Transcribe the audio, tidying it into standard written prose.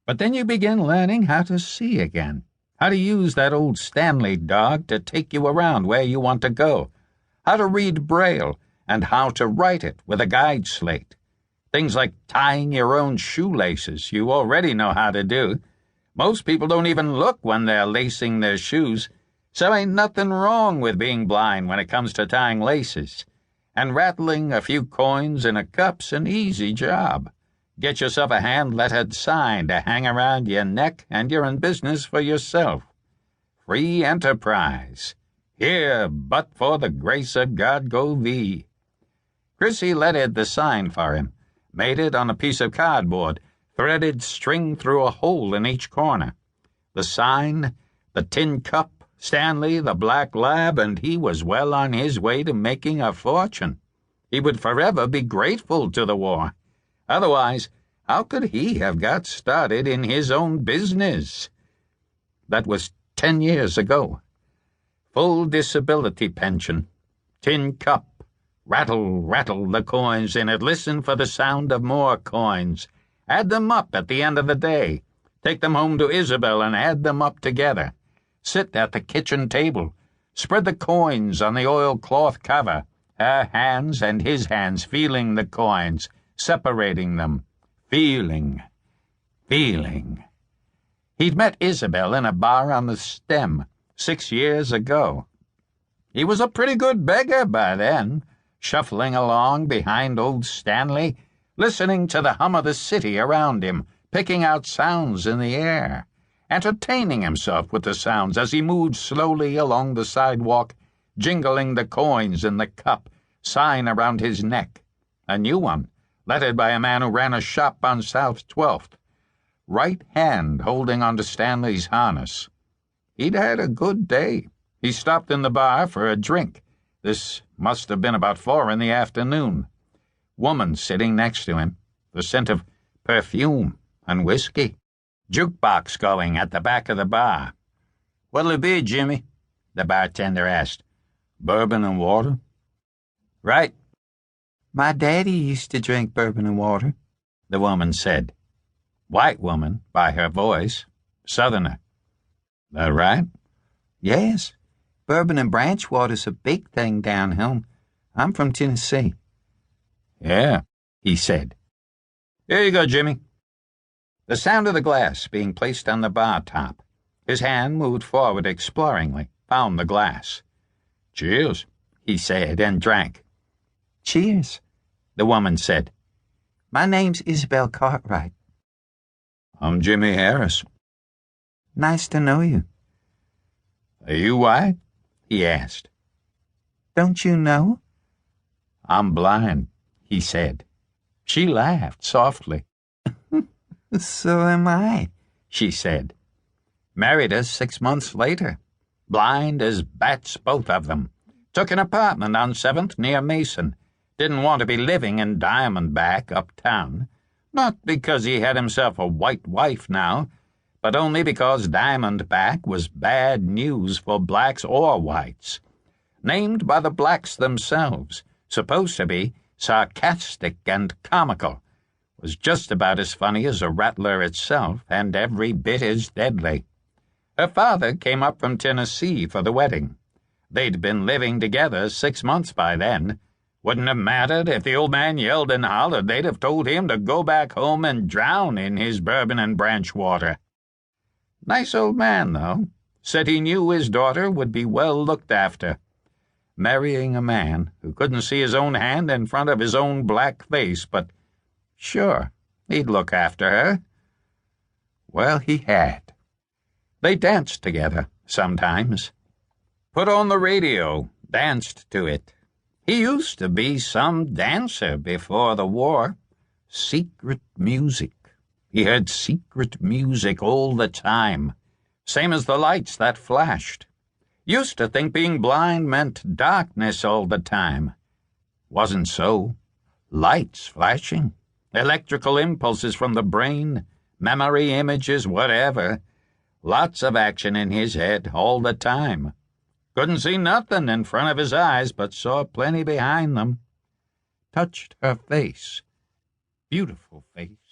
But then you begin learning how to see again, how to use that old Stanley dog to take you around where you want to go, how to read Braille, and how to write it with a guide slate. Things like tying your own shoelaces you already know how to do. Most people don't even look when they're lacing their shoes, so ain't nothing wrong with being blind when it comes to tying laces. And rattling a few coins in a cup's an easy job. Get yourself a hand-lettered sign to hang around your neck and you're in business for yourself. Free enterprise. Here, but for the grace of God go thee. Chrissy lettered the sign for him, made it on a piece of cardboard, threaded string through a hole in each corner. The sign, the tin cup, Stanley, the black lab, and he was well on his way to making a fortune. He would forever be grateful to the war. Otherwise, how could he have got started in his own business? That was 10 years ago. Full disability pension, tin cup, rattle, rattle the coins in it, listen for the sound of more coins. Add them up at the end of the day. Take them home to Isabel and add them up together. Sit at the kitchen table. Spread the coins on the oilcloth cover, her hands and his hands feeling the coins, separating them, feeling. He'd met Isabel in a bar on the Stem 6 years ago. He was a pretty good beggar by then, shuffling along behind old Stanley, listening to the hum of the city around him, picking out sounds in the air, entertaining himself with the sounds as he moved slowly along the sidewalk, jingling the coins in the cup, sign around his neck, a new one, lettered by a man who ran a shop on South 12th, right hand holding onto Stanley's harness. He'd had a good day. He stopped in the bar for a drink. This must have been about 4 in the afternoon. Woman sitting next to him, the scent of perfume and whiskey. Jukebox going at the back of the bar. "What'll it be, Jimmy?" the bartender asked. "Bourbon and water?" "Right." "My daddy used to drink bourbon and water," the woman said. White woman, by her voice. Southerner. "That right?" "Yes. Bourbon and branch water's a big thing down home. I'm from Tennessee." "Yeah," he said. "Here you go, Jimmy." The sound of the glass being placed on the bar top. His hand moved forward exploringly, found the glass. "Cheers," he said, and drank. "Cheers," the woman said. "My name's Isabel Cartwright." "I'm Jimmy Harris." "Nice to know you." "Are you white?" he asked. "Don't you know?" "I'm blind," he said. She laughed softly. "So am I," she said. Married us 6 months later. Blind as bats, both of them. Took an apartment on 7th near Mason. Didn't want to be living in Diamondback uptown. Not because he had himself a white wife now, but only because Diamondback was bad news for blacks or whites. Named by the blacks themselves, supposed to be sarcastic and comical, was just about as funny as a rattler itself and every bit as deadly. Her father came up from Tennessee for the wedding. They'd been living together 6 months by then. Wouldn't have mattered if the old man yelled and hollered. They'd have told him to go back home and drown in his bourbon and branch water. Nice old man, though. Said he knew his daughter would be well looked after. Marrying a man who couldn't see his own hand in front of his own black face, but sure, he'd look after her. Well, he had. They danced together sometimes. Put on the radio, danced to it. He used to be some dancer before the war. Secret music. He heard secret music all the time, same as the lights that flashed. Used to think being blind meant darkness all the time. Wasn't so. Lights flashing, electrical impulses from the brain, memory images, whatever. Lots of action in his head all the time. Couldn't see nothing in front of his eyes, but saw plenty behind them. Touched her face. Beautiful face.